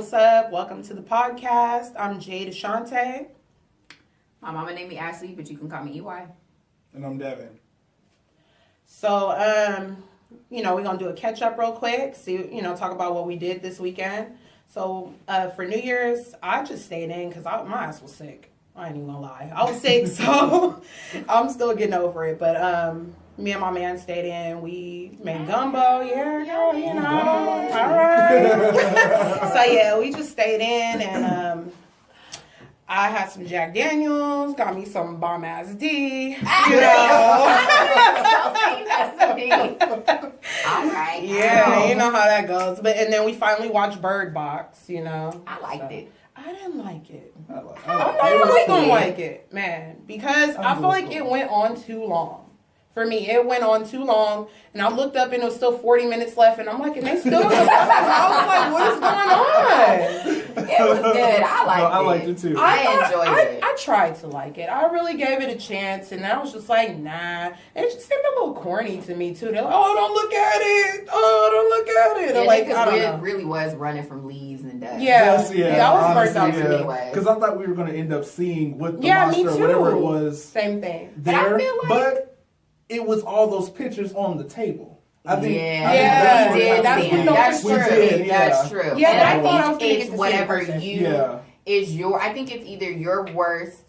what's up? Welcome to the podcast. I'm Jade Ashante. My mama named me Ashley, but you can call me EY. And I'm Devin. So, we're going to do a catch up real quick. See, talk about what we did this weekend. So, for New Year's, I just stayed in because my ass was sick. I ain't even gonna lie. I was sick, so I'm still getting over it. But, me and my man stayed in. We made gumbo. Yeah, girl, all right. So, yeah, we just stayed in and, I had some Jack Daniels, got me some bomb ass D, All right. Yeah, you know how that goes. And then we finally watched Bird Box, I liked it. I didn't like it. I'm not really gonna like it, man, because I feel like it went on too long. For me, it went on too long, and I looked up and it was still 40 minutes left, and I'm like, and they still in the I was like, what is going on? It was good. I liked it too. I enjoyed it. I tried to like it. I really gave it a chance, and I was just like, nah. And it just seemed a little corny to me, too. They're like, oh, don't look at it. Oh, don't look at it. Yeah, like, I don't know. Really was running from leaves and dust. Yeah, that was burnt out to me. Because I thought we were going to end up seeing what the me monster too. or whatever it was. Same thing. There, but I feel like... but it was all those pictures on the table. I think that's true. That's true. Yeah, and I think it's whatever is your. I think it's either your worst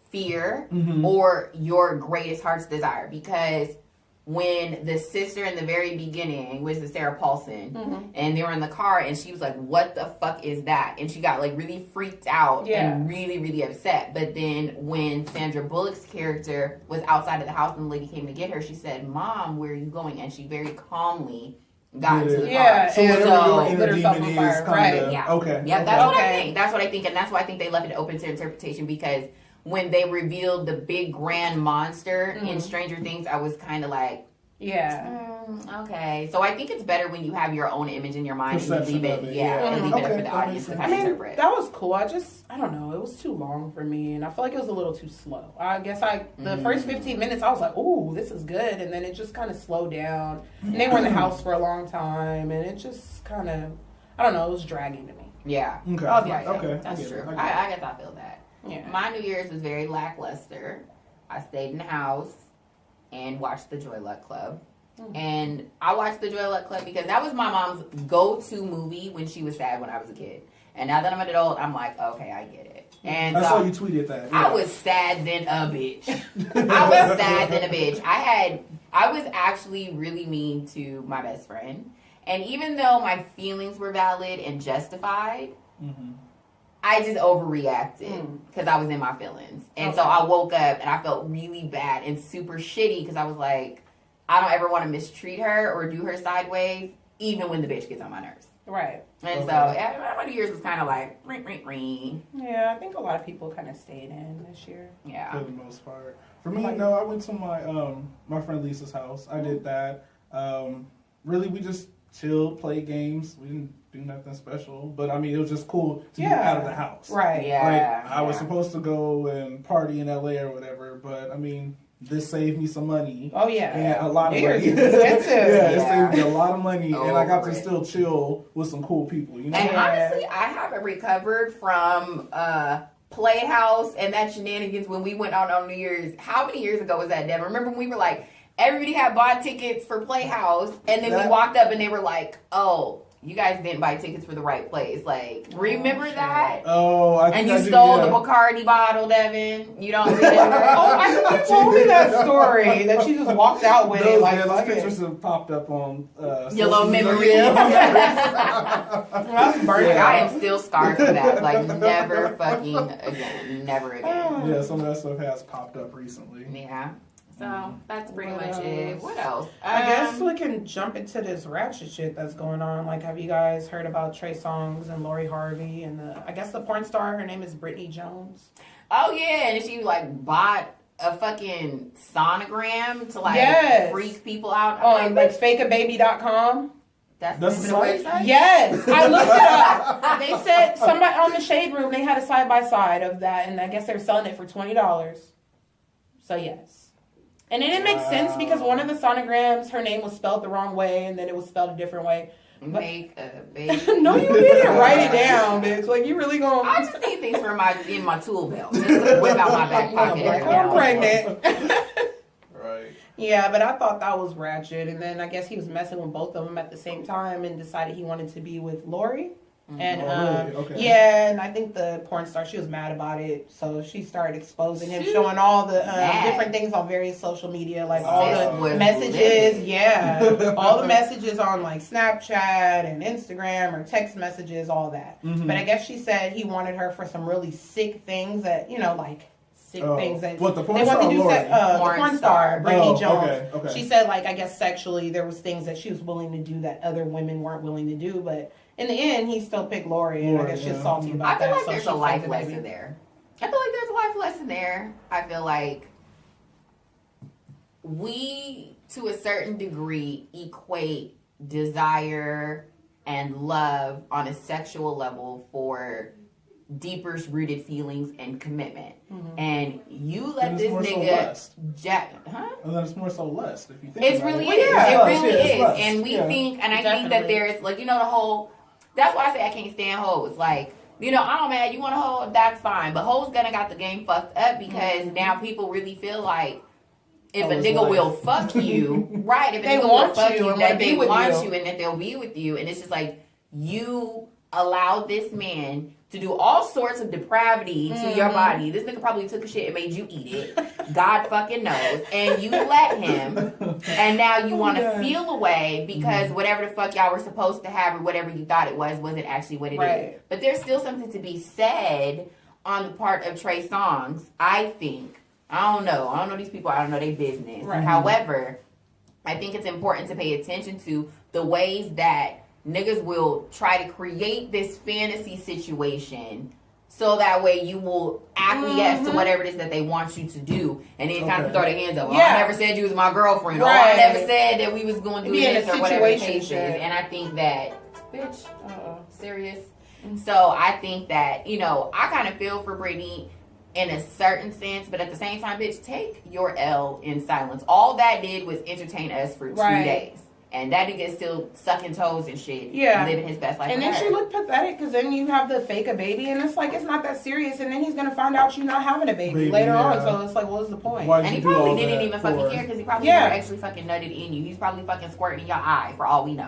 fear or your greatest heart's desire. Because when the sister in the very beginning was the Sarah Paulson, and they were in the car, and she was like, "What the fuck is that?" And she got like really freaked out and really, really upset. But then when Sandra Bullock's character was outside of the house and the lady came to get her, she said, "Mom, where are you going?" And she very calmly got into the car. So whatever your inner demon is, right? Yeah. Okay. Yeah, that's what I think. That's what I think, and that's why I think they left it open to interpretation, because when they revealed the big grand monster in Stranger Things, I was kind of like, okay. So I think it's better when you have your own image in your mind and leave it, and leave it up for the audience to kind of interpret. That was cool. I don't know. It was too long for me, and I feel like it was a little too slow. I guess the first 15 minutes, I was like, ooh, this is good, and then it just kind of slowed down. And they were in the house for a long time, and it just kind of, I don't know, it was dragging to me. Yeah. Okay. I was like, okay. That's true. I guess I feel that. Yeah. My New Year's was very lackluster. I stayed in the house and watched the Joy Luck Club. And I watched the Joy Luck Club because that was my mom's go-to movie when she was sad when I was a kid. And now that I'm an adult, I'm like, okay, I get it. And I saw you tweeted that. I was sad than a bitch. I was sad than a bitch. I was actually really mean to my best friend. And even though my feelings were valid and justified, I just overreacted because I was in my feelings. And so I woke up and I felt really bad and super shitty because I was like, I don't ever want to mistreat her or do her sideways, even when the bitch gets on my nerves. Right. And so my New Year's was kind of like, ring. Yeah, I think a lot of people kind of stayed in this year. Yeah. For the most part. For me, no, I went to my friend Lisa's house. I did that. Really, we just chilled, played games. We didn't do nothing special. But, I mean, it was just cool to get out of the house. Right. Yeah. Like, I was supposed to go and party in L.A. or whatever, but, I mean, this saved me some money. Oh, yeah. And a lot of money. Expensive. It saved me a lot of money, and I got to still chill with some cool people, you know? And honestly, I haven't recovered from Playhouse and that shenanigans when we went out on New Year's. How many years ago was that, Devin? Remember when we were like, everybody had bought tickets for Playhouse, and then we walked up and they were like, oh, you guys didn't buy tickets for the right place. Like, remember that? Oh, I think and you stole the Bacardi bottle, Devin. You don't remember? I think you told me that story, that she just walked out with it. Like, those pictures have popped up on your little memory. That's burning. I am still scarred for that. Like, never fucking again. Never again. Yeah, some of that stuff has popped up recently. Yeah. So that's pretty much it. What else? I guess we can jump into this ratchet shit that's going on. Like, have you guys heard about Trey Songz and Lori Harvey and I guess the porn star, her name is Brittany Jones. Oh yeah, and she like bought a fucking sonogram to like freak people out on like fakeababy.com. That's the website? Yes, I looked it up. They said somebody on the Shade Room, they had a side by side of that, and I guess they were selling it for $20. So yes. And it didn't make sense because one of the sonograms, her name was spelled the wrong way, and then it was spelled a different way. Make a baby. No, you didn't write it down, bitch. Like, you really gonna... I just need things for in my tool belt. Just to whip out my back pocket every now and then. I'm pregnant. Right. Yeah, but I thought that was ratchet. And then I guess he was messing with both of them at the same time and decided he wanted to be with Lori. And really? Okay. yeah, and I think the porn star, she was mad about it, so she started exposing him, showing all the different things on various social media, like all the messages, all the messages on like Snapchat and Instagram or text messages, all that. But I guess she said he wanted her for some really sick things that, you know, like sick things that what, the porn they want to do. The porn porn star, Brittany Jones. Okay. She said, like, I guess sexually there was things that she was willing to do that other women weren't willing to do, but in the end, he still picked Lori, and I guess she's salty about that. I feel like there's a life lesson there. I feel like there's a life lesson there. I feel like we, to a certain degree, equate desire and love on a sexual level for deeper rooted feelings and commitment. And you let this nigga And then it's more so lust if you think it about really it. is. Yeah. It really is. Lust. And we think, and I think that there's, like, you know, the whole, that's why I say I can't stand hoes. Like, you know, I don't man, you want a hoe, that's fine. But hoes gonna got the game fucked up because now people really feel like if a nigga will fuck you, right, if a nigga will fuck you, that they want you and that they'll be with you. And it's just like, you allowed this man to do all sorts of depravity to your body. This nigga probably took a shit and made you eat it. God fucking knows. And you let him. And now you want to feel away because whatever the fuck y'all were supposed to have or whatever you thought it wasn't actually what it is. But there's still something to be said on the part of Trey Songz, I think. I don't know these people. I don't know their business. However, I think it's important to pay attention to the ways that niggas will try to create this fantasy situation so that way you will acquiesce to whatever it is that they want you to do, and then kind of throw their hands up. Oh, I never said you was my girlfriend. Or I never said that we was going to do this or whatever the case is. And I think that, bitch, serious. So I think that, you know, I kind of feel for Brittany in a certain sense, but at the same time, bitch, take your L in silence. All that did was entertain us for 2 days. And that nigga is still sucking toes and shit. Living his best life. And then she looked pathetic because then you have the fake a baby, and it's like, it's not that serious. And then he's going to find out you're not having a baby later on. So it's like, what was the point? And he probably didn't even fucking care because he probably never actually fucking nutted in you. He's probably fucking squirting in your eye for all we know.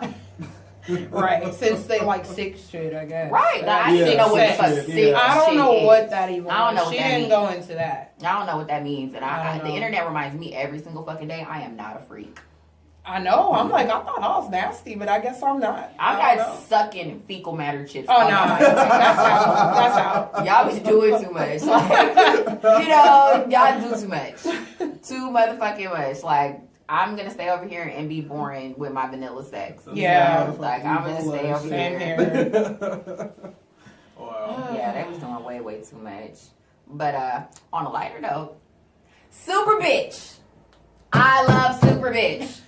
Since they like sick shit, I guess. I didn't know what the fuck sick shit I don't know what that even I don't know what she that didn't means. go into that. I don't know what that means. And the internet reminds me every single fucking day I am not a freak. I know. I'm like, I thought I was nasty, but I guess I'm not. I'm not sucking fecal matter chips. Oh, no. That's out. Y'all be doing too much. Like, you know, y'all do too much. Too motherfucking much. Like, I'm going to stay over here and be boring with my vanilla sex. Yeah. Like, I'm going to stay over here. Wow. Yeah, they was doing way, way too much. But on a lighter note, Super Bitch. I love Super Bitch.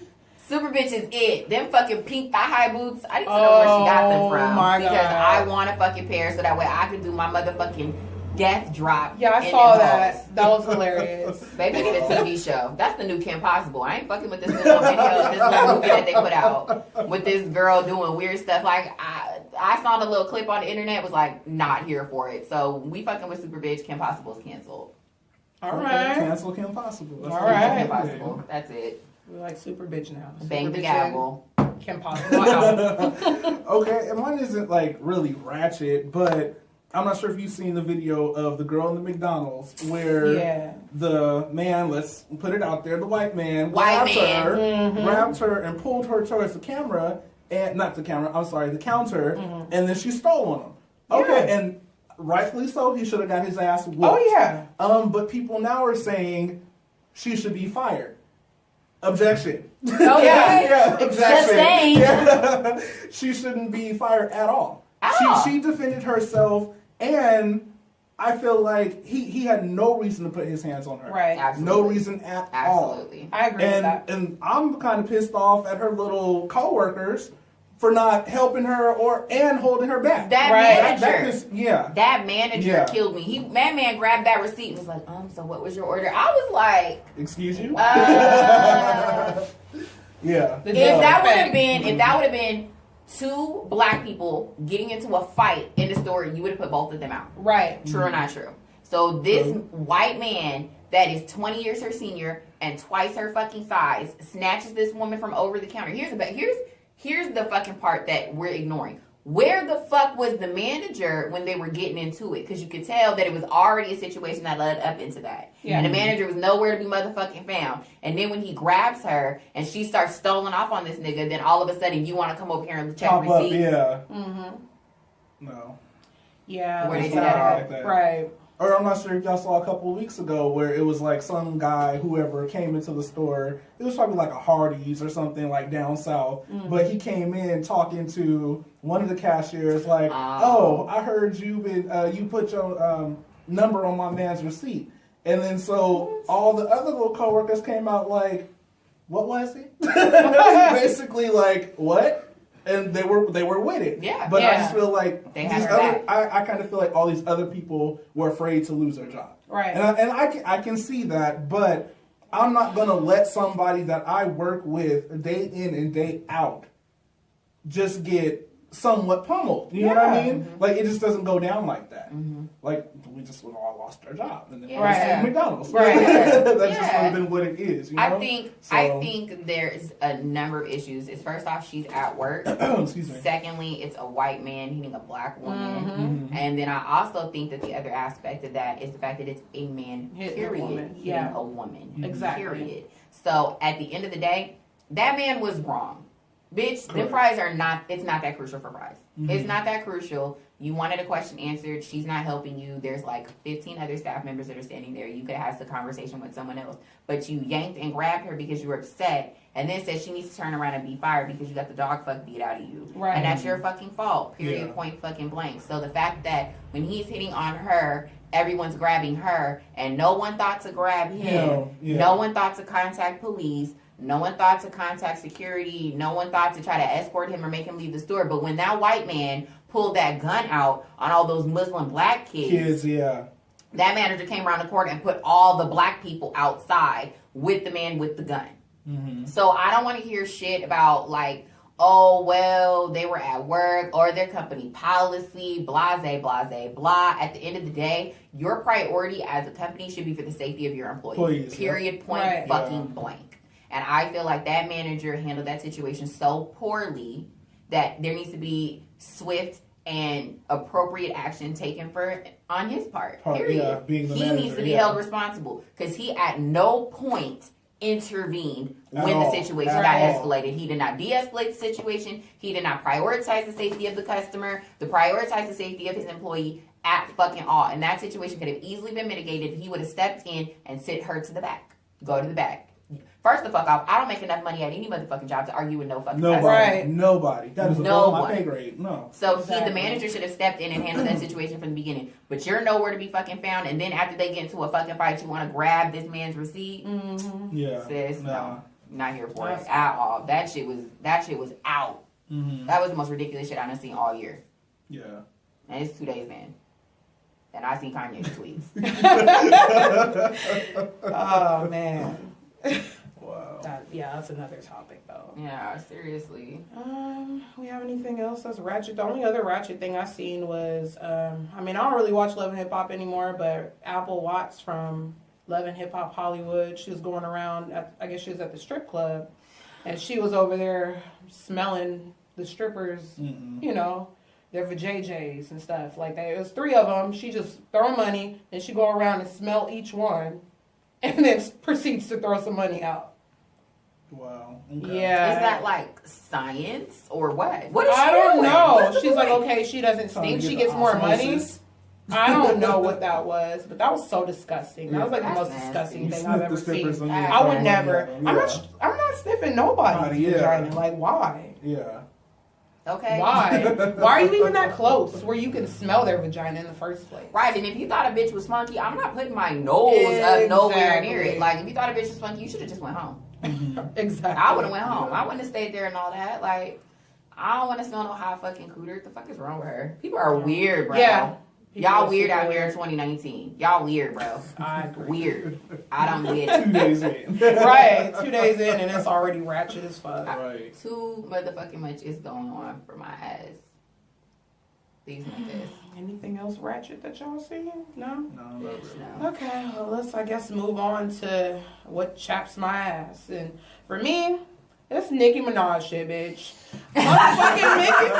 Super Bitch is it. Them fucking pink thigh-high boots, I need to know where she got them from. Because I want a fucking pair so that way I can do my motherfucking death drop. Yeah, I saw that. That was hilarious. Baby, get a TV show. That's the new Kim Possible. I ain't fucking with this little video, this little movie that they put out with this girl doing weird stuff. Like, I saw the little clip on the internet, was like, not here for it. So, we fucking with Super Bitch. Kim Possible's canceled. All right. Cancel Kim Possible. All right. Kim Possible. That's it. We're like Super Bitch now. Bang the gavel. Kim Possible out. Okay, and mine isn't like really ratchet, but I'm not sure if you've seen the video of the girl in the McDonald's where the man, let's put it out there, the white man grabbed her and pulled her towards the camera, and not the camera, I'm sorry, the counter, and then she stole on him. Okay, and rightfully so, he should have got his ass whooped. Oh yeah. But people now are saying she should be fired. Objection. Oh yeah. Objection. Yeah. She shouldn't be fired at all. She defended herself, and I feel like he had no reason to put his hands on her. Right. Absolutely. No reason at all. I agree with that. And I'm kind of pissed off at her little coworkers for not helping her and holding her back. That manager. That manager killed me. That man grabbed that receipt and was like, so what was your order? I was like, excuse you? If that would have been 2 black people getting into a fight in the store, you would have put both of them out. Right. True or not true? So this white man that is 20 years her senior and twice her fucking size snatches this woman from over the counter. Here's the fucking part that we're ignoring. Where the fuck was the manager when they were getting into it? Because you could tell that it was already a situation that led up into that. Yeah. And the manager was nowhere to be motherfucking found. And then when he grabs her and she starts stoling off on this nigga, then all of a sudden you want to come over here and check receipts. Yeah. Mm-hmm. No. Yeah. Where they see that like that. Right. Or I'm not sure if y'all saw a couple of weeks ago where it was like some guy, whoever came into the store. It was probably like a Hardee's or something like down south. Mm-hmm. But he came in talking to one of the cashiers like, "Oh, I heard you put your number on my man's receipt." And then so all the other little coworkers came out like, "What was it?" Basically like, "What?" And they were with it. Yeah. But I just feel like I kind of feel like all these other people were afraid to lose their job. Right. And I can see that, but I'm not gonna let somebody that I work with day in and day out just get somewhat pummeled. You know what I mean? Mm-hmm. Like it just doesn't go down like that. Mm-hmm. Like we just would all lost our job and then McDonald's. Right. That just would have been what it is. You know? I think there's a number of issues. It's first off, she's at work. Excuse me. Secondly, it's a white man hitting a black woman. Mm-hmm. And then I also think that the other aspect of that is the fact that it's a man, period, hitting a woman. Exactly. Period. So at the end of the day, that man was wrong. Bitch, them fries are not, it's not that crucial for fries. Mm-hmm. It's not that crucial. You wanted a question answered. She's not helping you. There's like 15 other staff members that are standing there. You could have had the conversation with someone else. But you yanked and grabbed her because you were upset and then said she needs to turn around and be fired because you got the dog fuck beat out of you. Right. And that's your fucking fault. Period. Point fucking blank. So the fact that when he's hitting on her, everyone's grabbing her and no one thought to grab him. No one thought to contact police. No one thought to contact security. No one thought to try to escort him or make him leave the store. But when that white man pulled that gun out on all those Muslim black kids, that manager came around the corner and put all the black people outside with the man with the gun. Mm-hmm. So I don't want to hear shit about like, oh, well, they were at work or their company policy, blase, blase, blah. At the end of the day, your priority as a company should be for the safety of your employees. Period, point, fucking blank. And I feel like that manager handled that situation so poorly that there needs to be swift and appropriate action taken on his part. Period. Being the he manager, needs to be held responsible because he at no point intervened when the situation got escalated. He did not de-escalate the situation. He did not prioritize the safety of the customer, prioritize the safety of his employee at fucking all. And that situation could have easily been mitigated if he would have stepped in and sent her to the back. Go to the back. First the fuck off, I don't make enough money at any motherfucking job to argue with no fucking customer. Nobody. That is above my pay grade. No. So the manager should have stepped in and handled that situation from the beginning. But you're nowhere to be fucking found. And then after they get into a fucking fight, you want to grab this man's receipt? Mm-hmm. Yeah. Sis, no. Not here for it at all. That shit was out. Mm-hmm. That was the most ridiculous shit I've seen all year. Yeah. And it's 2 days in. And I seen Kanye's tweets. Oh, man. Wow. That's another topic though. Yeah, seriously. We have anything else that's ratchet? The only other ratchet thing I seen was, I don't really watch Love and Hip Hop anymore, but Apple Watts from Love and Hip Hop Hollywood, she was going around, I guess she was at the strip club, and she was over there smelling the strippers, their vajayjays and stuff like that. It was 3 of them. She just throw money, and she go around and smell each one, and then proceeds to throw some money out. Wow. Okay. Yeah. Is that like science or what? What is she I don't doing? know. She's like, okay, she doesn't stink. She gets more money. I don't know what that was, but that was so disgusting. That was like the most disgusting thing I've ever seen. I would never. Yeah. I'm not sniffing nobody's vagina. Like, why? Yeah. Okay. Why? Why are you even that close where you can smell their vagina in the first place? Right, and if you thought a bitch was funky, I'm not putting my nose up nowhere near it. Like, if you thought a bitch was funky, you should have just went home. Exactly. I would have went home. I wouldn't have stayed there and all that. Like, I don't want to smell no hot fucking cooter. What the fuck is wrong with her? People are weird, bro. Yeah. Y'all weird out here in 2019. Y'all weird, bro. I agree. Weird. I don't get it. 2 days in. Right, 2 days in and it's already ratchet as fuck. Right. Too motherfucking much is going on for my ass. These niggas. Anything else ratchet that y'all seen? No? No. Okay, well, let's, I guess, move on to what chaps my ass. And for me, it's Nicki Minaj shit, bitch. Motherfucking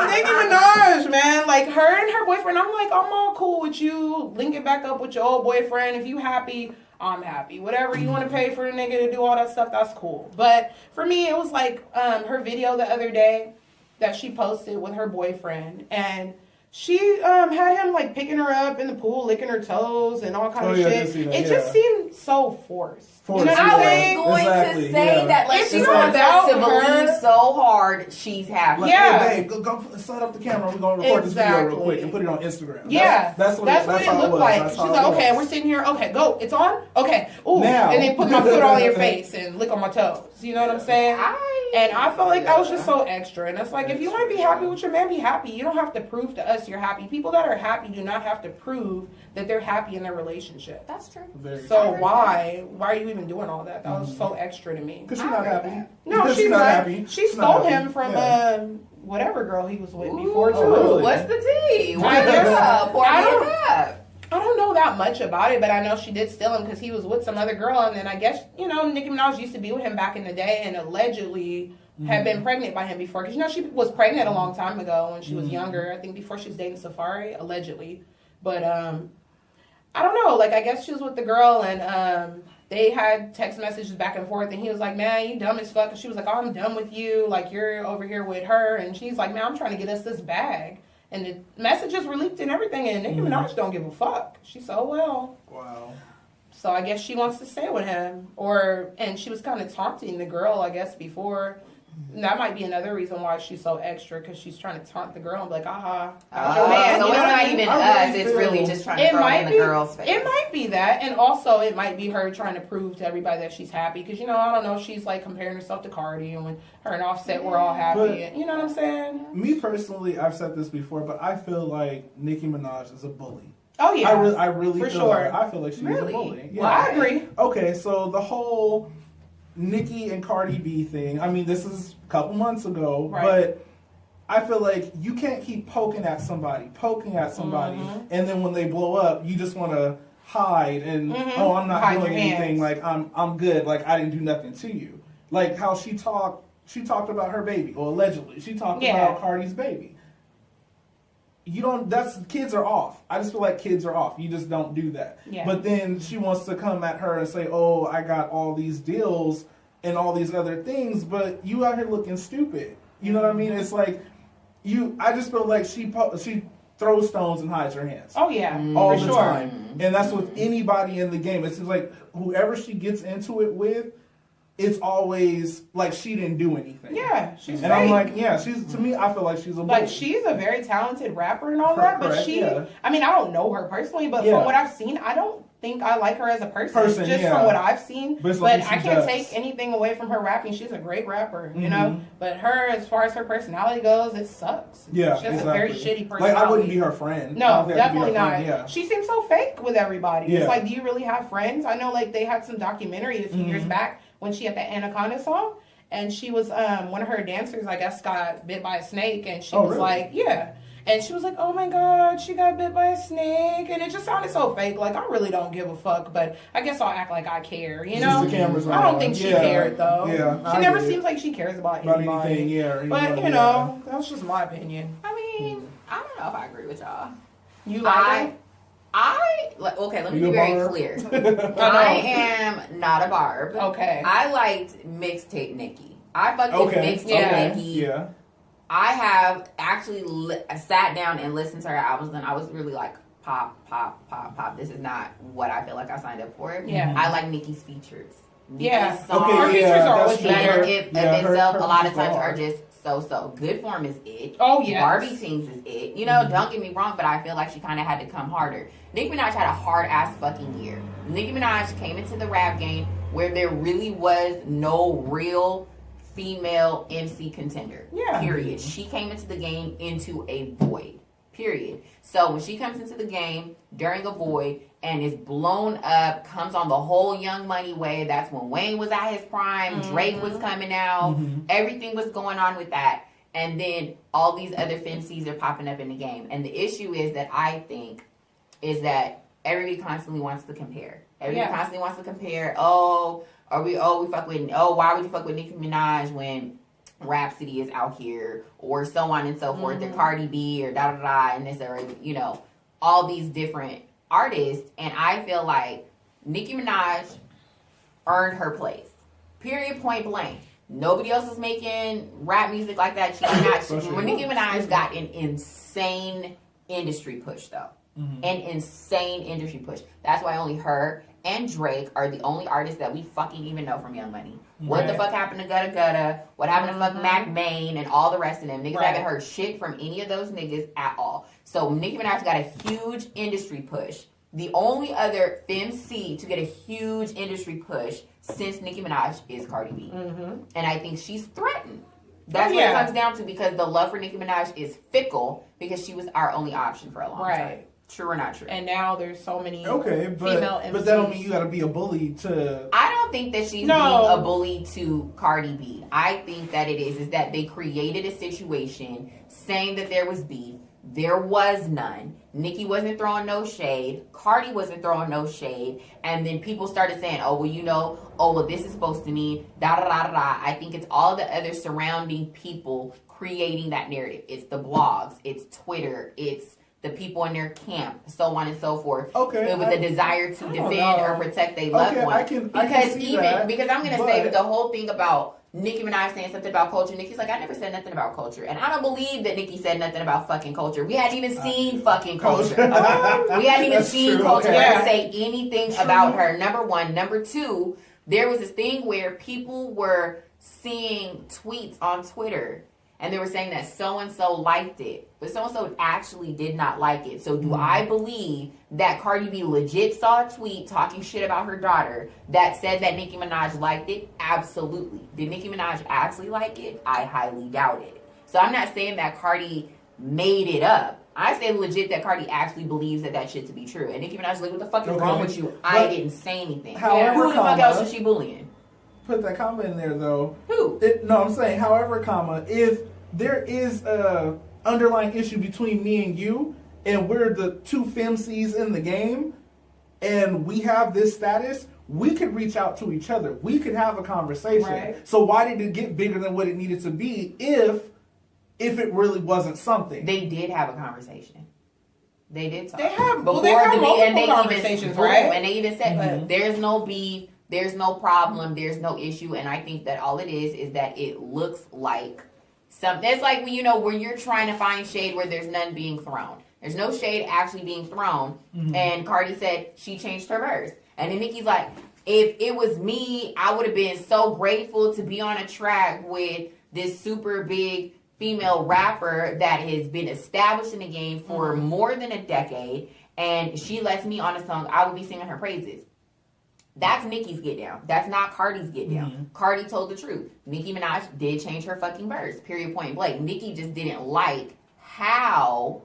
Nicki Minaj, man. Like, her and her boyfriend, I'm like, I'm all cool with you. Link it back up with your old boyfriend. If you happy, I'm happy. Whatever you want to pay for the nigga to do all that stuff, that's cool. But for me, it was like her video the other day that she posted with her boyfriend. And she had him like picking her up in the pool, licking her toes and all kind of shit. It just seemed so forced. You know what I'm saying? I was going to say that, like, she wants us to believe so hard she's happy. Like, hey, babe, go set up the camera. We're going to record this video real quick and put it on Instagram. Yeah. That's what it looked like. She's like, okay, we're sitting here. Okay, go. It's on? Okay. Ooh. Now. And then put my foot on your face and lick on my toes. You know what I'm saying? And I felt like that was just so extra. And it's like, if you want to be happy with your man, be happy. You don't have to prove to us you're happy. People that are happy do not have to prove that they're happy in their relationship. That's true. So why are you even doing all that? That was so extra to me. Because she's not happy. No, she's not happy. She stole him from whatever girl he was with before, too. Really? What's the tea? I don't know that much about it, but I know she did steal him because he was with some other girl. And then I guess, Nicki Minaj used to be with him back in the day and allegedly had been pregnant by him before. Because, she was pregnant a long time ago when she was younger. I think before she was dating Safari, allegedly. But I don't know. Like, I guess she was with the girl and they had text messages back and forth. And he was like, man, you dumb as fuck. And she was like, oh, I'm done with you. Like, you're over here with her. And she's like, man, I'm trying to get us this bag. And the messages were leaked and everything, and Nicki Minaj don't give a fuck. She's so well. Wow. So I guess she wants to stay with him. And she was kind of taunting the girl, I guess, before. And that might be another reason why she's so extra, because she's trying to taunt the girl and be like, aha. Man, so it's not even us, it's really just trying to throw it in the girl's face. It might be that, and also it might be her trying to prove to everybody that she's happy, because, I don't know, she's like comparing herself to Cardi, and when her and Offset were all happy, and, you know what I'm saying? Me personally, I've said this before, but I feel like Nicki Minaj is a bully. Oh, yeah. I really For feel sure. like, I feel like she's a bully. Yeah. Well, I agree. Okay, so the whole Nicki and Cardi B thing, I mean, this is a couple months ago, but I feel like you can't keep poking at somebody, and then when they blow up, you just want to hide and, oh, I'm not doing anything, like, I'm good, like, I didn't do nothing to you. Like, how she talked about her baby, or allegedly, she talked about Cardi's baby. Kids are off. I just feel like kids are off. You just don't do that. Yeah. But then she wants to come at her and say, oh, I got all these deals and all these other things, but you out here looking stupid. You know what I mean? It's like, I just feel like she throws stones and hides her hands. Oh, yeah. All the time. And that's with anybody in the game. It seems like whoever she gets into it with, it's always like she didn't do anything. Yeah, she's and fake. I'm like, to me, I feel like she's a bully. Like, she's a very talented rapper and all that, but I mean, I don't know her personally, but from what I've seen, I don't think I like her as a person just from what I've seen. But I can't take anything away from her rapping. She's a great rapper, you know? But her, as far as her personality goes, it sucks. Yeah, she has a very shitty personality. Like, I wouldn't be her friend. No, definitely not. Yeah. She seems so fake with everybody. It's like, do you really have friends? I know, like, they had some documentary a few years back when she had the Anaconda song, and she was, one of her dancers, I guess, got bit by a snake, and she was like, and she was like, oh my God, she got bit by a snake, and it just sounded so fake, like, I really don't give a fuck, but I guess I'll act like I care, you know? I don't think she cared, though. Yeah, she never seems like she cares about anybody. Anything, but, you know, that's just my opinion. I mean, I don't know if I agree with y'all. You like it? Okay, let me be very clear. I am not a barb. Okay. I liked mixtape Nicki. I fucking mixtape Nicki. Yeah. I have actually sat down and listened to her albums, and I was really like, pop. This is not what I feel like I signed up for. Yeah. I like Nicki's features. Her features are always better. Itself, a lot of times are just so. Good Form is it. Oh, yeah. Barbie Sings is it. You know, don't get me wrong, but I feel like she kind of had to come harder. Nicki Minaj had a hard-ass fucking year. Nicki Minaj came into the rap game where there really was no real female MC contender. Yeah. Period. She came into the game into a void. period. So when she comes into the game during a void and is blown up, comes on the whole Young Money wave, that's when Wayne was at his prime, Drake was coming out, everything was going on with that. And then all these other femcees are popping up in the game. And the issue is that I think is that everybody constantly wants to compare. Everybody constantly wants to compare. We fuck with, why would you fuck with Nicki Minaj when Rhapsody is out here, or so on and so forth, or Cardi B, or da-da-da, and this, or, you know, all these different artists. And I feel like Nicki Minaj earned her place. Period, point blank. Nobody else is making rap music like that. She did not. Nicki Minaj got an insane industry push, though. An insane industry push. That's why only her and Drake are the only artists that we fucking even know from Young Money. What the fuck happened to Gutta Gutta? What happened to fuck Mac Main and all the rest of them? Niggas haven't heard shit from any of those niggas at all. So Nicki Minaj got a huge industry push. The only other femc to get a huge industry push since Nicki Minaj is Cardi B. And I think she's threatened. That's what it comes down to, because the love for Nicki Minaj is fickle because she was our only option for a long time. True or not true? And now there's so many female MCs. But that don't mean you gotta be a bully to... I don't think that she's being a bully to Cardi B. I think that it is that they created a situation saying that there was beef. There was none. Nicki wasn't throwing no shade. Cardi wasn't throwing no shade. And then people started saying, this is supposed to mean da-da-da-da-da. I think it's all the other surrounding people creating that narrative. It's the blogs. It's Twitter. It's the people in their camp, so on and so forth. Okay. With the desire to defend or protect their loved one. Because I'm going to say that the whole thing about Nicki Minaj saying something about culture, Nicki's like, I never said nothing about culture. And I don't believe that Nicki said nothing about fucking culture. We hadn't even seen fucking culture. We hadn't even seen culture say anything about her, number one. Number two, there was this thing where people were seeing tweets on Twitter and they were saying that so-and-so liked it, but so-and-so actually did not like it. So do I believe that Cardi B legit saw a tweet talking shit about her daughter that said that Nicki Minaj liked it? Absolutely. Did Nicki Minaj actually like it? I highly doubt it. So I'm not saying that Cardi made it up. I say legit that Cardi actually believes that shit to be true. And Nicki Minaj's like, what the fuck is wrong with you? I didn't say anything. Who the fuck else is she bullying? Put that comma in there, though. Who? I'm saying, however, if there is a underlying issue between me and you, and we're the two femcees in the game, and we have this status, we could reach out to each other. We could have a conversation. Right. So why did it get bigger than what it needed to be if it really wasn't something? They did have a conversation. They did talk. They have multiple conversations, right? And they even said, there's no beef, there's no problem, there's no issue. And I think that all it is that it looks like something. It's like when you're trying to find shade where there's none being thrown. There's no shade actually being thrown. And Cardi said she changed her verse. And then Nicki's like, if it was me, I would have been so grateful to be on a track with this super big female rapper that has been established in the game for more than a decade. And she lets me on a song, I would be singing her praises. That's Nicki's get down. That's not Cardi's get down. Cardi told the truth. Nicki Minaj did change her fucking verse. Period, point blank. Nicki just didn't like how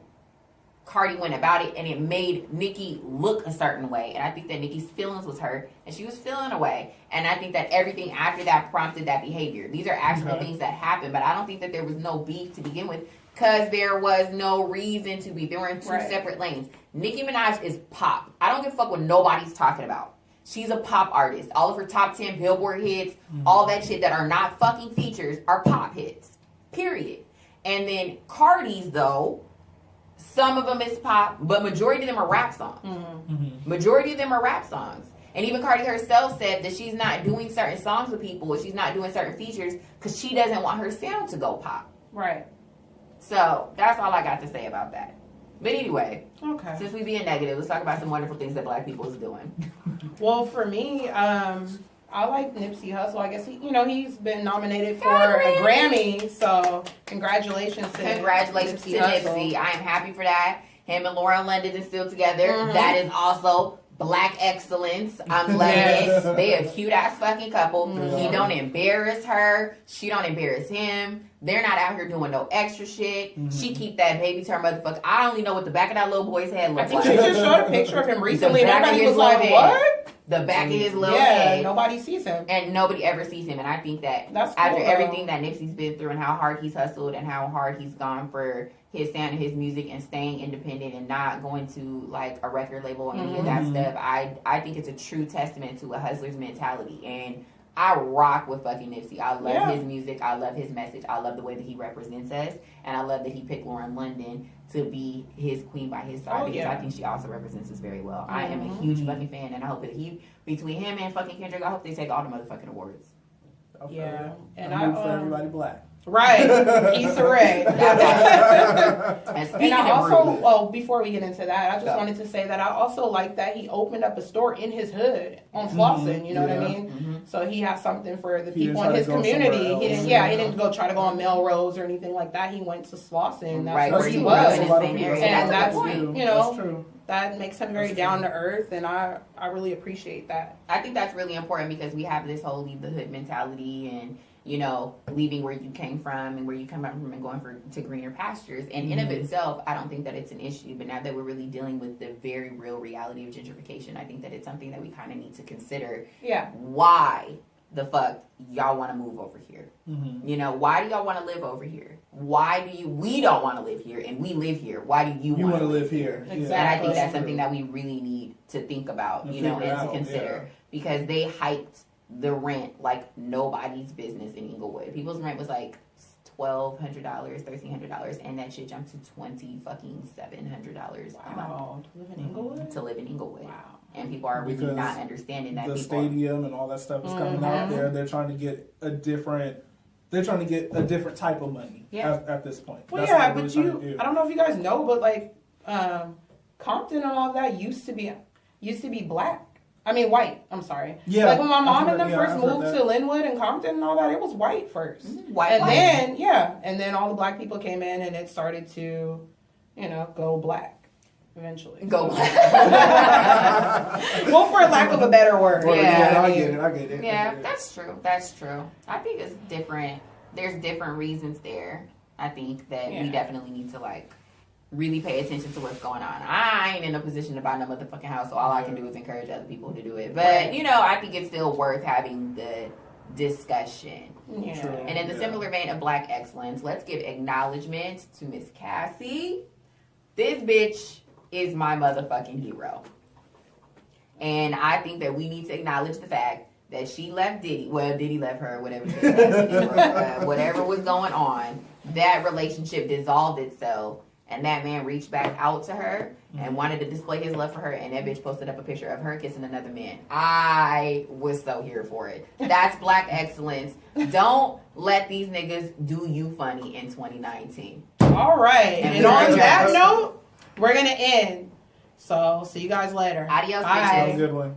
Cardi went about it, and it made Nicki look a certain way. And I think that Nicki's feelings was hurt, and she was feeling away. And I think that everything after that prompted that behavior. These are actual things that happened, but I don't think that there was no beef to begin with, because there was no reason to be. They were in two separate lanes. Nicki Minaj is pop. I don't give a fuck what nobody's talking about. She's a pop artist. All of her top 10 Billboard hits, all that shit that are not fucking features are pop hits. Period. And then Cardi's, though, some of them is pop, but majority of them are rap songs. Majority of them are rap songs. And even Cardi herself said that she's not doing certain songs with people, or she's not doing certain features because she doesn't want her sound to go pop. Right. So that's all I got to say about that. But anyway, since we being negative, let's talk about some wonderful things that Black people is doing. Well, for me, I like Nipsey Hussle. I guess he's been nominated for a Grammy. So congratulations to Nipsey. I am happy for that. Him and Lauren London is still together. That is also Black excellence. I'm loving it. They a cute ass fucking couple. He don't embarrass her. She don't embarrass him. They're not out here doing no extra shit. She keep that baby to her motherfucker. I only know what the back of that little boy's head looks like. I think she just showed a picture of him recently. And everybody was like, what? The back of his little head. Nobody sees him. And nobody ever sees him. And I think that after everything that Nipsey's been through and how hard he's hustled and how hard he's gone for his sound and his music and staying independent and not going to like a record label or any of that stuff, I think it's a true testament to a hustler's mentality. And I rock with fucking Nipsey. I love his music. I love his message. I love the way that he represents us. And I love that he picked Lauren London to be his queen by his side because I think she also represents us very well. I am a huge fucking fan, and I hope that between him and fucking Kendrick, I hope they take all the motherfucking awards. Okay. And I'm for everybody black. Right. Issa Rae. And I also, well, before we get into that, I just wanted to say that I also like that he opened up a store in his hood on Slauson, you know what I mean? So he has something for the people in his community. He didn't go try to go on Melrose or anything like that. He went to Slauson. That's where he was. And that's, you know, that makes him very down to earth, and I really appreciate that. I think that's really important because we have this whole leave the hood mentality and, you know, leaving where you came from and where you come from and going to greener pastures. And in of itself, I don't think that it's an issue. But now that we're really dealing with the very real reality of gentrification, I think that it's something that we kind of need to consider. Yeah. Why the fuck y'all want to move over here? You know, why do y'all want to live over here? Why do we don't want to live here and we live here? Why do you want to live here? Exactly. And I think that's something that we really need to think about, you know, and to consider because they hiked the rent like nobody's business in Inglewood. People's rent was like $1,200, $1,300, and that shit jumped to $700 a month. To live in Inglewood. To live in Inglewood. Wow. And people are really not understanding that. The stadium and all that stuff is coming out there. They're trying to get a different. They're trying to get a different type of money at this point. Well, that's but I don't know if you guys know, but like Compton and all that used to be black. I mean, white. I'm sorry. Yeah. Like when my mom and them first moved to Linwood and Compton and all that, it was white first. And then all the black people came in and it started to, you know, go black eventually. Go black. Well, for lack of a better word. I get it. Yeah, that's true. I think it's different. There's different reasons there. I think that we definitely need to like really pay attention to what's going on. I ain't in a position to buy no motherfucking house, so all I can do is encourage other people to do it. But, you know, I think it's still worth having the discussion. Yeah. True. And in the similar vein of black excellence, let's give acknowledgement to Miss Cassie. This bitch is my motherfucking hero. And I think that we need to acknowledge the fact that she left Diddy. Well, Diddy left her, whatever. Whatever was going on, that relationship dissolved itself. And that man reached back out to her and wanted to display his love for her. And that bitch posted up a picture of her kissing another man. I was so here for it. That's black excellence. Don't let these niggas do you funny in 2019. All right. And on that note, we're going to end. So, see you guys later. Adios, bitches. Have a good one.